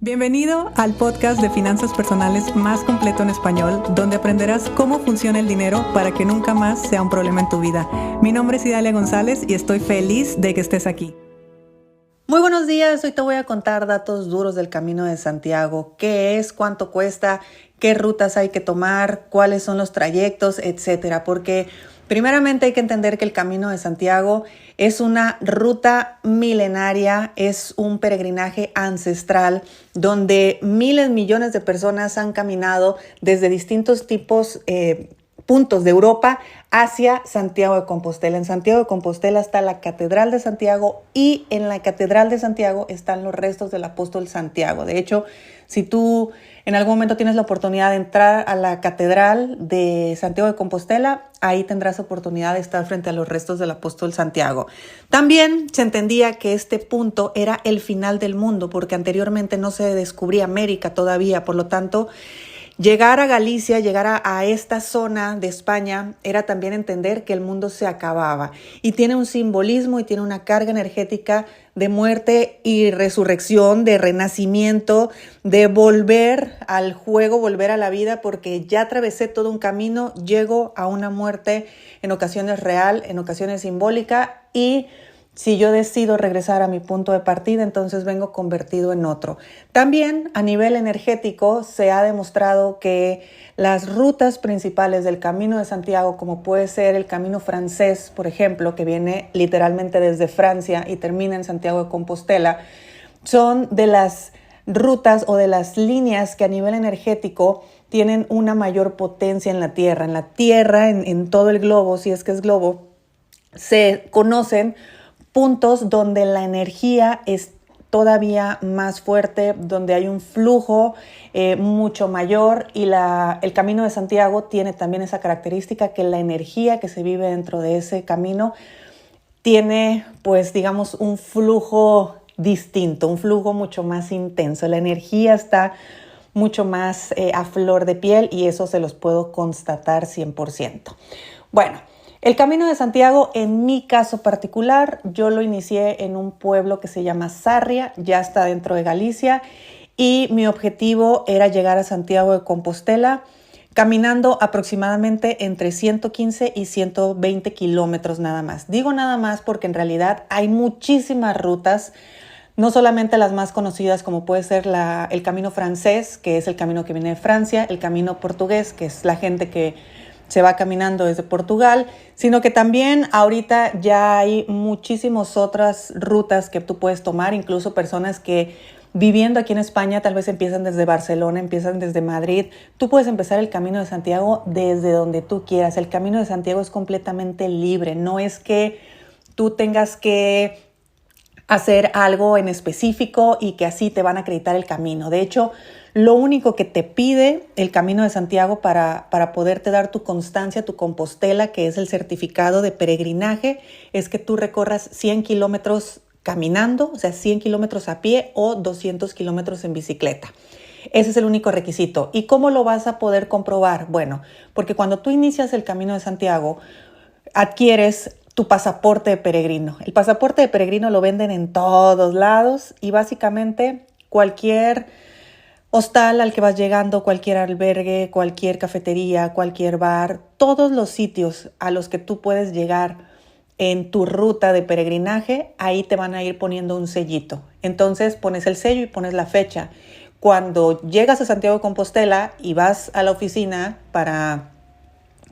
Bienvenido al podcast de finanzas personales más completo en español, donde aprenderás cómo funciona el dinero para que nunca más sea un problema en tu vida. Mi nombre es Idalia González y estoy feliz de que estés aquí. Muy buenos días, hoy te voy a contar datos duros del Camino de Santiago. ¿Qué es? ¿Cuánto cuesta? ¿Qué rutas hay que tomar? ¿Cuáles son los trayectos? Etcétera. Porque primeramente hay que entender que el Camino de Santiago es una ruta milenaria, es un peregrinaje ancestral donde miles, millones de personas han caminado desde distintos puntos de Europa hacia Santiago de Compostela. En Santiago de Compostela está la Catedral de Santiago y en la Catedral de Santiago están los restos del apóstol Santiago. De hecho, si tú en algún momento tienes la oportunidad de entrar a la Catedral de Santiago de Compostela, ahí tendrás oportunidad de estar frente a los restos del apóstol Santiago. También se entendía que este punto era el final del mundo porque anteriormente no se descubría América todavía, por lo tanto, llegar a Galicia, llegar a esta zona de España era también entender que el mundo se acababa y tiene un simbolismo y tiene una carga energética de muerte y resurrección, de renacimiento, de volver al juego, volver a la vida, porque ya atravesé todo un camino, llego a una muerte en ocasiones real, en ocasiones simbólica y si yo decido regresar a mi punto de partida, entonces vengo convertido en otro. También a nivel energético se ha demostrado que las rutas principales del Camino de Santiago, como puede ser el Camino francés, por ejemplo, que viene literalmente desde Francia y termina en Santiago de Compostela, son de las rutas o de las líneas que a nivel energético tienen una mayor potencia en la Tierra. En la Tierra, en todo el globo, si es que es globo, se conocen puntos donde la energía es todavía más fuerte, donde hay un flujo mucho mayor y el Camino de Santiago tiene también esa característica que la energía que se vive dentro de ese camino tiene, pues digamos, un flujo distinto, un flujo mucho más intenso. La energía está mucho más a flor de piel y eso se los puedo constatar 100%. Bueno, el Camino de Santiago, en mi caso particular, yo lo inicié en un pueblo que se llama Sarria, ya está dentro de Galicia, y mi objetivo era llegar a Santiago de Compostela caminando aproximadamente entre 115 y 120 kilómetros nada más. Digo nada más porque en realidad hay muchísimas rutas, no solamente las más conocidas como puede ser el camino francés, que es el camino que viene de Francia, el camino portugués, que es la gente que se va caminando desde Portugal, sino que también ahorita ya hay muchísimas otras rutas que tú puedes tomar, incluso personas que viviendo aquí en España tal vez empiezan desde Barcelona, empiezan desde Madrid. Tú puedes empezar el Camino de Santiago desde donde tú quieras. El Camino de Santiago es completamente libre, no es que tú tengas que hacer algo en específico y que así te van a acreditar el camino. De hecho, lo único que te pide el Camino de Santiago para poderte dar tu constancia, tu Compostela, que es el certificado de peregrinaje, es que tú recorras 100 kilómetros caminando, o sea, 100 kilómetros a pie o 200 kilómetros en bicicleta. Ese es el único requisito. ¿Y cómo lo vas a poder comprobar? Bueno, porque cuando tú inicias el Camino de Santiago, adquieres tu pasaporte de peregrino. El pasaporte de peregrino lo venden en todos lados y básicamente cualquier hostal al que vas llegando, cualquier albergue, cualquier cafetería, cualquier bar, todos los sitios a los que tú puedes llegar en tu ruta de peregrinaje, ahí te van a ir poniendo un sellito. Entonces pones el sello y pones la fecha. Cuando llegas a Santiago de Compostela y vas a la oficina para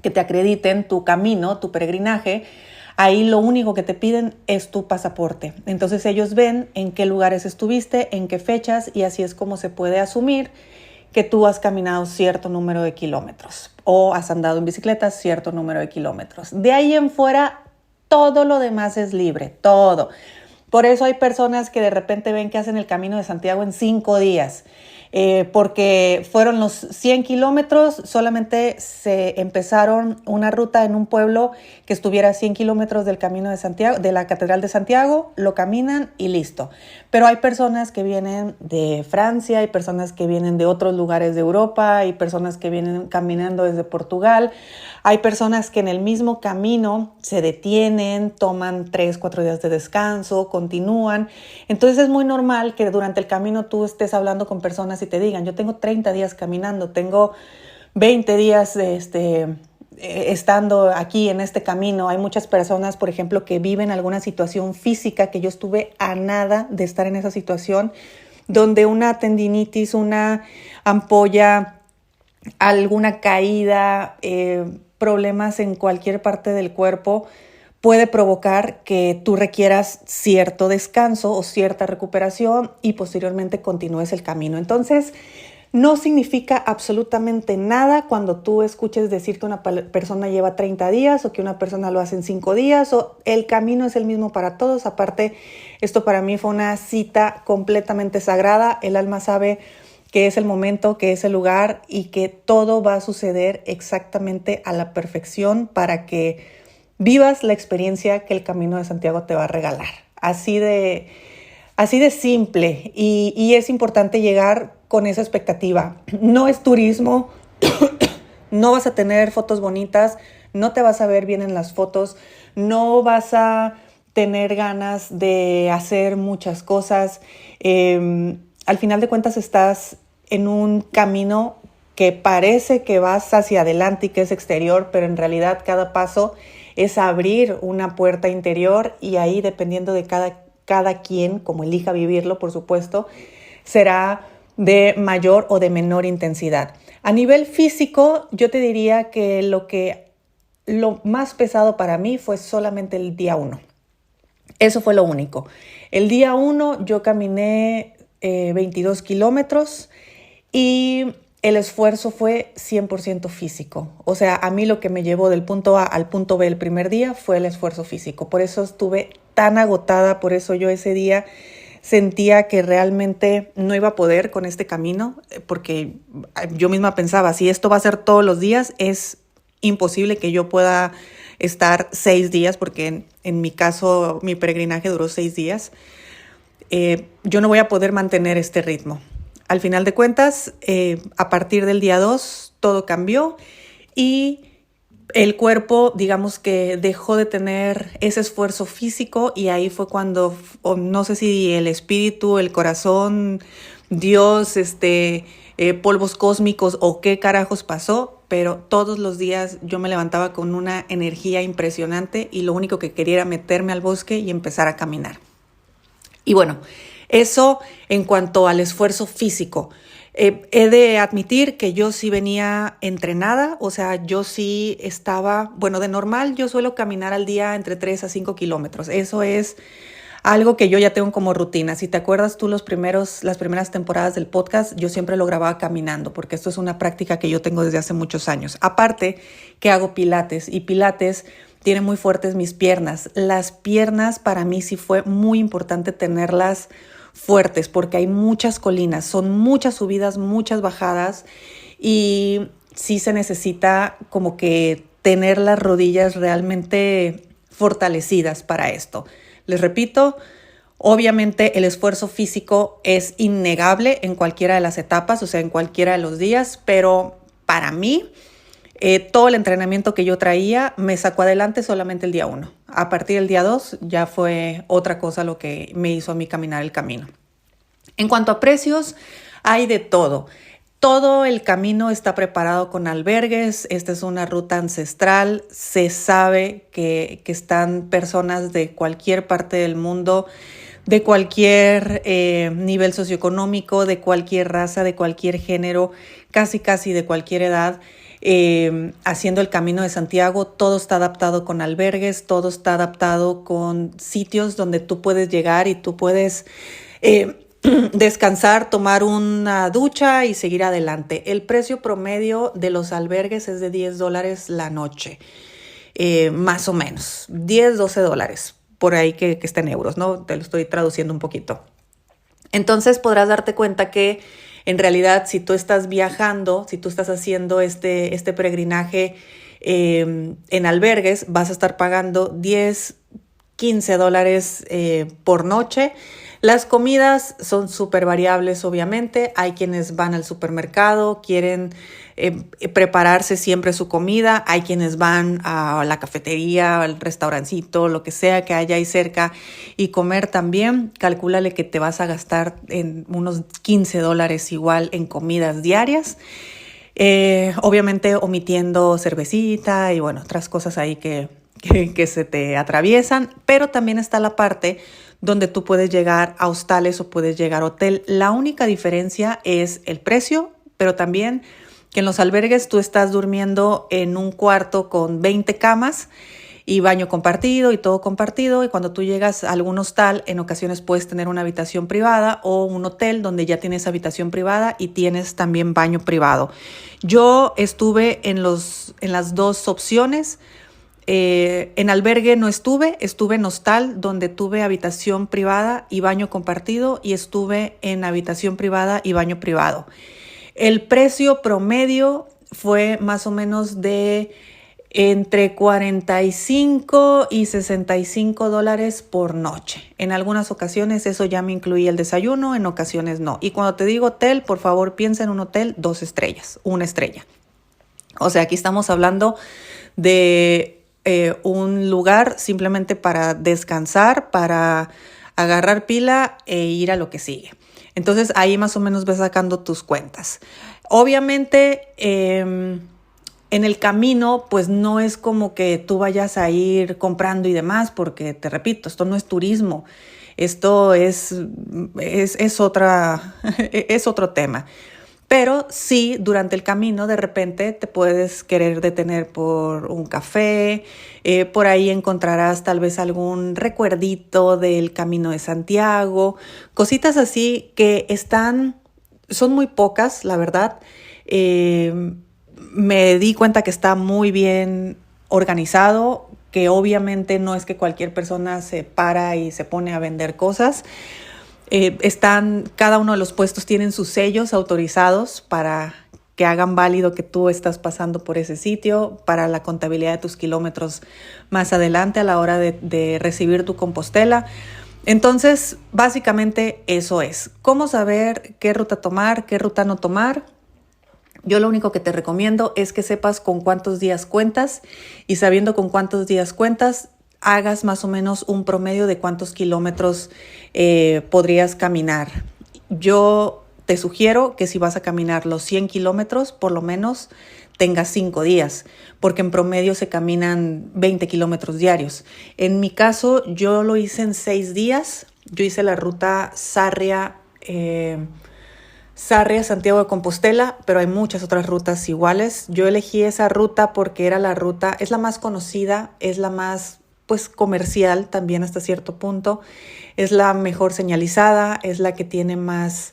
que te acrediten tu camino, tu peregrinaje, ahí lo único que te piden es tu pasaporte. Entonces ellos ven en qué lugares estuviste, en qué fechas y así es como se puede asumir que tú has caminado cierto número de kilómetros o has andado en bicicleta cierto número de kilómetros. De ahí en fuera, todo lo demás es libre, todo. Por eso hay personas que de repente ven que hacen el Camino de Santiago en 5 días. porque fueron los 100 kilómetros, solamente se empezaron una ruta en un pueblo que estuviera a 100 kilómetros del Camino de Santiago, de la Catedral de Santiago, lo caminan y listo. Pero hay personas que vienen de Francia, hay personas que vienen de otros lugares de Europa, hay personas que vienen caminando desde Portugal, hay personas que en el mismo camino se detienen, toman 3-4 días de descanso, continúan. Entonces es muy normal que durante el camino tú estés hablando con personas y te digan, yo tengo 30 días caminando, tengo 20 días estando aquí en este camino. Hay muchas personas, por ejemplo, que viven alguna situación física, que yo estuve a nada de estar en esa situación, donde una tendinitis, una ampolla, alguna caída, problemas en cualquier parte del cuerpo puede provocar que tú requieras cierto descanso o cierta recuperación y posteriormente continúes el camino. Entonces, no significa absolutamente nada cuando tú escuches decir que una persona lleva 30 días o que una persona lo hace en 5 días o el camino es el mismo para todos. Aparte, esto para mí fue una cita completamente sagrada. El alma sabe que es el momento, que es el lugar y que todo va a suceder exactamente a la perfección para que vivas la experiencia que el Camino de Santiago te va a regalar. Así de simple y es importante llegar con esa expectativa. No es turismo, no vas a tener fotos bonitas, no te vas a ver bien en las fotos, no vas a tener ganas de hacer muchas cosas. Al final de cuentas estás en un camino que parece que vas hacia adelante y que es exterior, pero en realidad cada paso es abrir una puerta interior y ahí, dependiendo de cada quien, como elija vivirlo, por supuesto, será de mayor o de menor intensidad. A nivel físico, yo te diría que lo más pesado para mí fue solamente el día 1. Eso fue lo único. El día 1 yo caminé 22 kilómetros y el esfuerzo fue 100% físico. O sea, a mí lo que me llevó del punto A al punto B el primer día fue el esfuerzo físico. Por eso estuve tan agotada, por eso yo ese día sentía que realmente no iba a poder con este camino, porque yo misma pensaba, si esto va a ser todos los días, es imposible que yo pueda estar 6 días, porque en mi caso mi peregrinaje duró 6 días. Yo no voy a poder mantener este ritmo. Al final de cuentas, a partir del día 2, todo cambió y el cuerpo, digamos que dejó de tener ese esfuerzo físico y ahí fue cuando, no sé si el espíritu, el corazón, Dios, polvos cósmicos o qué carajos pasó, pero todos los días yo me levantaba con una energía impresionante y lo único que quería era meterme al bosque y empezar a caminar. Y bueno, eso en cuanto al esfuerzo físico. He de admitir que yo sí venía entrenada, o sea, yo sí estaba, bueno, de normal yo suelo caminar al día entre 3 a 5 kilómetros. Eso es algo que yo ya tengo como rutina. Si te acuerdas tú las primeras temporadas del podcast, yo siempre lo grababa caminando, porque esto es una práctica que yo tengo desde hace muchos años. Aparte que hago pilates y pilates tiene muy fuertes mis piernas. Las piernas para mí sí fue muy importante tenerlas fuertes porque hay muchas colinas, son muchas subidas, muchas bajadas y sí se necesita como que tener las rodillas realmente fortalecidas para esto. Les repito, obviamente el esfuerzo físico es innegable en cualquiera de las etapas, o sea, en cualquiera de los días, pero para mí todo el entrenamiento que yo traía me sacó adelante solamente el día 1. A partir del día 2 ya fue otra cosa lo que me hizo a mí caminar el camino. En cuanto a precios, hay de todo. Todo el camino está preparado con albergues. Esta es una ruta ancestral. Se sabe que están personas de cualquier parte del mundo, de cualquier nivel socioeconómico, de cualquier raza, de cualquier género, casi de cualquier edad. Haciendo el Camino de Santiago, todo está adaptado con albergues, todo está adaptado con sitios donde tú puedes llegar y tú puedes descansar, tomar una ducha y seguir adelante. El precio promedio de los albergues es de $10 la noche, más o menos, $10-12, por ahí que está en euros, ¿no? Te lo estoy traduciendo un poquito. Entonces podrás darte cuenta que En realidad, si tú estás viajando, si tú estás haciendo este peregrinaje en albergues, vas a estar pagando $10, $15 por noche. Las comidas son súper variables, obviamente. Hay quienes van al supermercado, quieren prepararse siempre su comida. Hay quienes van a la cafetería, al restaurancito, lo que sea que haya ahí cerca y comer también. Calcúlale que te vas a gastar en unos $15 igual en comidas diarias. Obviamente omitiendo cervecita y bueno, otras cosas ahí que se te atraviesan, pero también está la parte donde tú puedes llegar a hostales o puedes llegar a hotel. La única diferencia es el precio, pero también que en los albergues tú estás durmiendo en un cuarto con 20 camas y baño compartido y todo compartido, y cuando tú llegas a algún hostal, en ocasiones puedes tener una habitación privada o un hotel donde ya tienes habitación privada y tienes también baño privado. Yo estuve en las dos opciones. En albergue no estuve en hostal donde tuve habitación privada y baño compartido, y estuve en habitación privada y baño privado. El precio promedio fue más o menos de entre $45 y $65 por noche. En algunas ocasiones eso ya me incluía el desayuno, en ocasiones no. Y cuando te digo hotel, por favor piensa en un hotel 2 estrellas, 1 estrella. O sea, aquí estamos hablando de un lugar simplemente para descansar, para agarrar pila e ir a lo que sigue. Entonces ahí más o menos vas sacando tus cuentas. Obviamente en el camino pues no es como que tú vayas a ir comprando y demás, porque te repito, esto no es turismo. Esto es otro tema. Pero sí, durante el camino de repente te puedes querer detener por un café, por ahí encontrarás tal vez algún recuerdito del Camino de Santiago, cositas así que son muy pocas, la verdad. Me di cuenta que está muy bien organizado, que obviamente no es que cualquier persona se para y se pone a vender cosas. Cada uno de los puestos tienen sus sellos autorizados para que hagan válido que tú estás pasando por ese sitio, para la contabilidad de tus kilómetros más adelante a la hora de recibir tu compostela. Entonces, básicamente eso es. ¿Cómo saber qué ruta tomar, qué ruta no tomar? Yo lo único que te recomiendo es que sepas con cuántos días cuentas, y sabiendo con cuántos días cuentas, hagas más o menos un promedio de cuántos kilómetros podrías caminar. Yo te sugiero que si vas a caminar los 100 kilómetros, por lo menos tengas 5 días, porque en promedio se caminan 20 kilómetros diarios. En mi caso, yo lo hice en 6 días. Yo hice la ruta Sarria-Santiago de Compostela, pero hay muchas otras rutas iguales. Yo elegí esa ruta porque es la más conocida, es la más comercial también hasta cierto punto, es la mejor señalizada, es la que tiene más,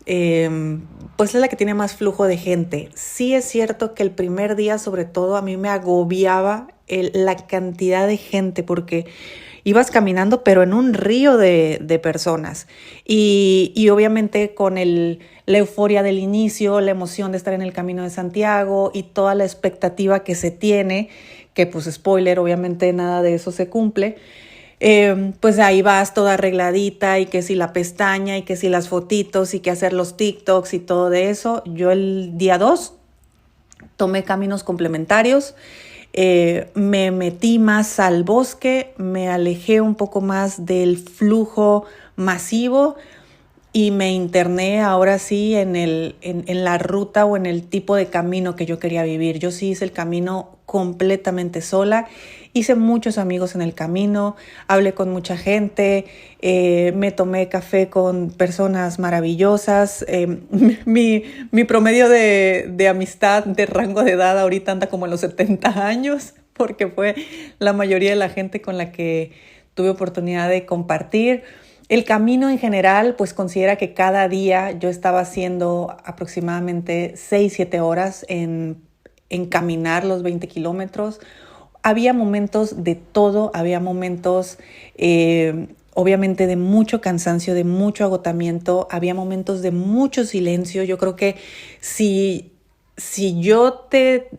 es la que tiene más flujo de gente. Sí es cierto que el primer día, sobre todo, a mí me agobiaba la cantidad de gente, porque ibas caminando, pero en un río de personas. Y obviamente con la euforia del inicio, la emoción de estar en el Camino de Santiago y toda la expectativa que se tiene, que pues spoiler, obviamente nada de eso se cumple, pues ahí vas toda arregladita, y que si la pestaña, y que si las fotitos, y que hacer los TikToks y todo de eso. Yo el día 2 tomé caminos complementarios, me metí más al bosque, me alejé un poco más del flujo masivo y me interné ahora sí en la ruta o en el tipo de camino que yo quería vivir. Yo sí hice el camino completamente sola, hice muchos amigos en el camino, hablé con mucha gente, me tomé café con personas maravillosas. Mi promedio de amistad de rango de edad ahorita anda como en los 70 años, porque fue la mayoría de la gente con la que tuve oportunidad de compartir. El camino en general, pues considera que cada día yo estaba haciendo aproximadamente 6-7 horas en caminar los 20 kilómetros. Había momentos de todo, había momentos obviamente de mucho cansancio, de mucho agotamiento, había momentos de mucho silencio. Yo creo que si yo te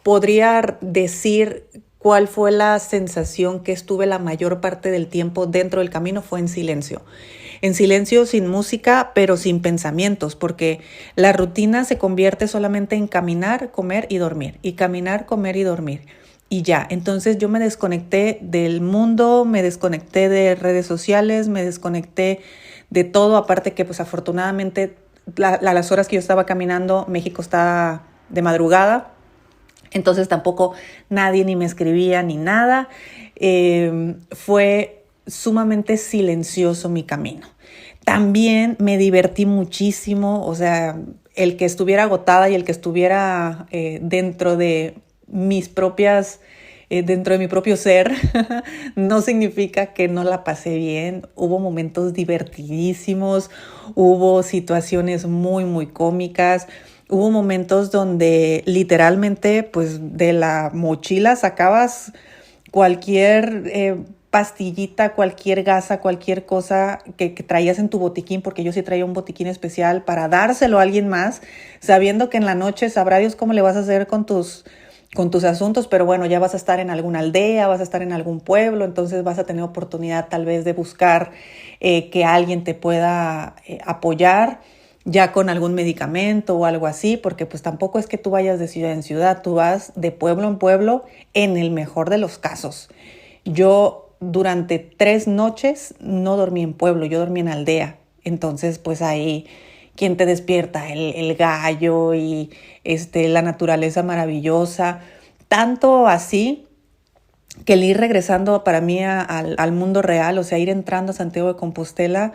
podría decir cuál fue la sensación que estuve la mayor parte del tiempo dentro del camino, fue en silencio. En silencio, sin música, pero sin pensamientos, porque la rutina se convierte solamente en caminar, comer y dormir, y caminar, comer y dormir. Y ya, entonces yo me desconecté del mundo, me desconecté de redes sociales, me desconecté de todo, aparte que pues afortunadamente las horas que yo estaba caminando, México está de madrugada, entonces tampoco nadie ni me escribía ni nada. Fue sumamente silencioso mi camino. También me divertí muchísimo, o sea, el que estuviera agotada y el que estuviera dentro de mis propias, dentro de mi propio ser, no significa que no la pasé bien. Hubo momentos divertidísimos, hubo situaciones muy, muy cómicas. Hubo momentos donde literalmente, pues, de la mochila sacabas cualquier pastillita, cualquier gasa, cualquier cosa que traías en tu botiquín, porque yo sí traía un botiquín especial para dárselo a alguien más, sabiendo que en la noche sabrá Dios cómo le vas a hacer con tus asuntos, pero bueno, ya vas a estar en alguna aldea, vas a estar en algún pueblo, entonces vas a tener oportunidad tal vez de buscar que alguien te pueda apoyar ya con algún medicamento o algo así, porque pues tampoco es que tú vayas de ciudad en ciudad, tú vas de pueblo en pueblo en el mejor de los casos. Yo durante 3 noches no dormí en pueblo, yo dormí en aldea, entonces pues ahí quien te despierta, el gallo y la naturaleza maravillosa, tanto así que el ir regresando para mí al mundo real, o sea, ir entrando a Santiago de Compostela,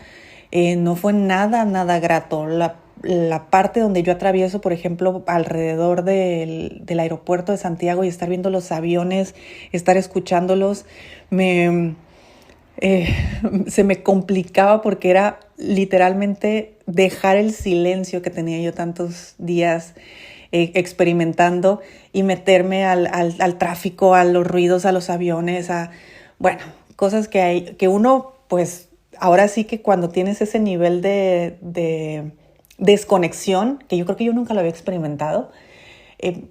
no fue nada grato. La parte donde yo atravieso, por ejemplo, alrededor del aeropuerto de Santiago y estar viendo los aviones, estar escuchándolos, se me complicaba porque era literalmente dejar el silencio que tenía yo tantos días experimentando y meterme al tráfico, a los ruidos, a los aviones, bueno, cosas que uno, pues, ahora sí que cuando tienes ese nivel de desconexión, que yo creo que yo nunca lo había experimentado,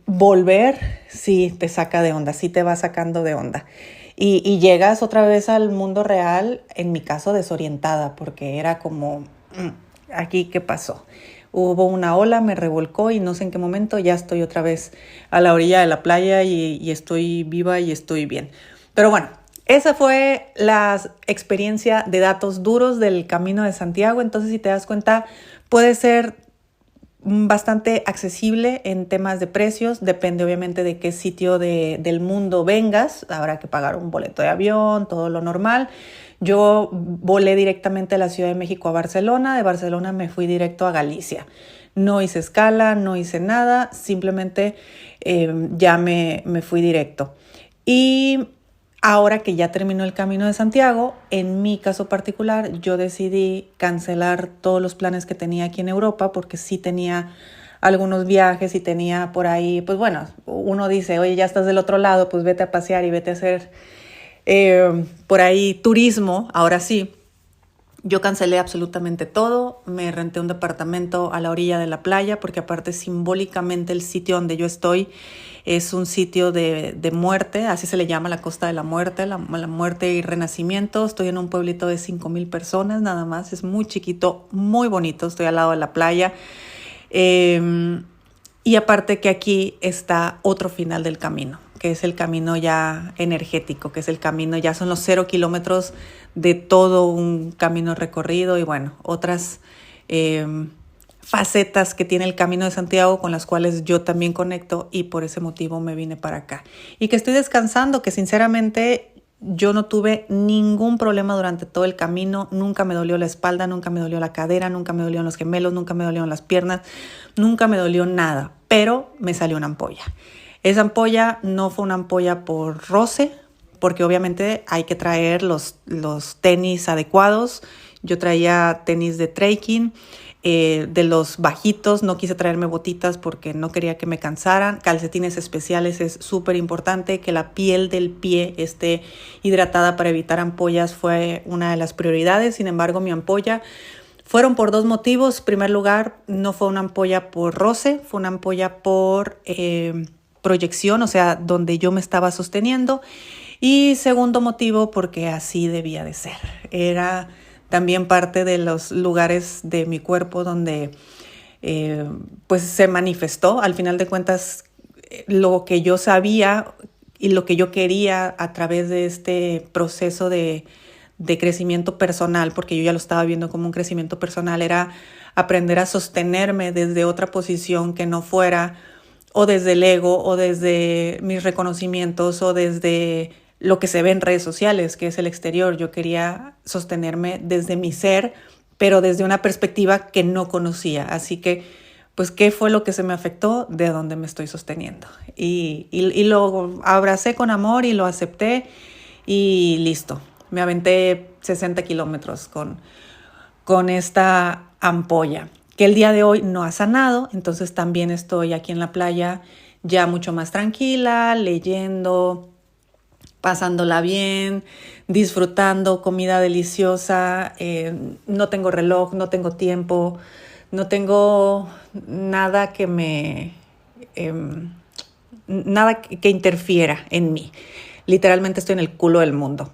volver sí te saca de onda, sí te va sacando de onda. Y llegas otra vez al mundo real, en mi caso desorientada, porque era como, ¿aquí qué pasó? Hubo una ola, me revolcó y no sé en qué momento ya estoy otra vez a la orilla de la playa y estoy viva y estoy bien. Pero bueno, esa fue la experiencia de datos duros del Camino de Santiago. Entonces, si te das cuenta, puede ser bastante accesible en temas de precios. Depende obviamente de qué sitio del mundo vengas. Habrá que pagar un boleto de avión, todo lo normal. Yo volé directamente de la Ciudad de México a Barcelona. De Barcelona me fui directo a Galicia. No hice escala, no hice nada. Simplemente ya me fui directo. Y ahora que ya terminó el Camino de Santiago, en mi caso particular, yo decidí cancelar todos los planes que tenía aquí en Europa porque sí tenía algunos viajes y tenía por ahí, pues bueno, uno dice, oye, ya estás del otro lado, pues vete a pasear y vete a hacer por ahí turismo. Ahora sí, yo cancelé absolutamente todo, me renté un departamento a la orilla de la playa porque aparte simbólicamente el sitio donde yo estoy es un sitio de muerte, así se le llama la Costa de la Muerte, la muerte y renacimiento. Estoy en un pueblito de 5,000 personas nada más, es muy chiquito, muy bonito, estoy al lado de la playa. Y aparte que aquí está otro final del camino, que es el camino ya energético, que es el camino, ya son los 0 kilómetros de todo un camino recorrido y bueno, otras facetas que tiene el Camino de Santiago con las cuales yo también conecto y por ese motivo me vine para acá. Y que estoy descansando, que sinceramente yo no tuve ningún problema durante todo el camino, nunca me dolió la espalda, nunca me dolió la cadera, nunca me dolieron los gemelos, nunca me dolieron las piernas, nunca me dolió nada, pero me salió una ampolla. Esa ampolla no fue una ampolla por roce, porque obviamente hay que traer los tenis adecuados. Yo traía tenis de trekking. de los bajitos. No quise traerme botitas porque no quería que me cansaran. Calcetines especiales es súper importante. Que la piel del pie esté hidratada para evitar ampollas fue una de las prioridades. Sin embargo, mi ampolla fueron por 2 motivos. En primer lugar, no fue una ampolla por roce, fue una ampolla por proyección, o sea, donde yo me estaba sosteniendo. Y segundo motivo, porque así debía de ser. Era también parte de los lugares de mi cuerpo donde pues se manifestó. Al final de cuentas, lo que yo sabía y lo que yo quería a través de este proceso de crecimiento personal, porque yo ya lo estaba viendo como un crecimiento personal, era aprender a sostenerme desde otra posición que no fuera o desde el ego o desde mis reconocimientos o desde lo que se ve en redes sociales, que es el exterior. Yo quería sostenerme desde mi ser, pero desde una perspectiva que no conocía. Así que, pues, ¿qué fue lo que se me afectó? De dónde me estoy sosteniendo. Y lo abracé con amor y lo acepté y listo. Me aventé 60 kilómetros con esta ampolla, que el día de hoy no ha sanado. Entonces también estoy aquí en la playa ya mucho más tranquila, leyendo, pasándola bien, disfrutando comida deliciosa. No tengo reloj, no tengo tiempo, no tengo nada nada que interfiera en mí. Literalmente estoy en el culo del mundo.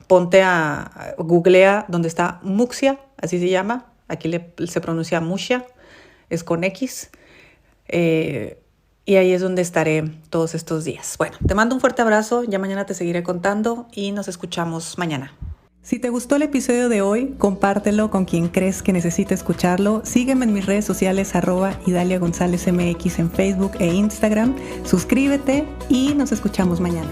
Googlea donde está Muxia, así se llama. Aquí se pronuncia Muxia, es con X. Y ahí es donde estaré todos estos días. Bueno, te mando un fuerte abrazo. Ya mañana te seguiré contando y nos escuchamos mañana. Si te gustó el episodio de hoy, compártelo con quien crees que necesite escucharlo. Sígueme en mis redes sociales @Idalia González MX en Facebook e Instagram. Suscríbete y nos escuchamos mañana.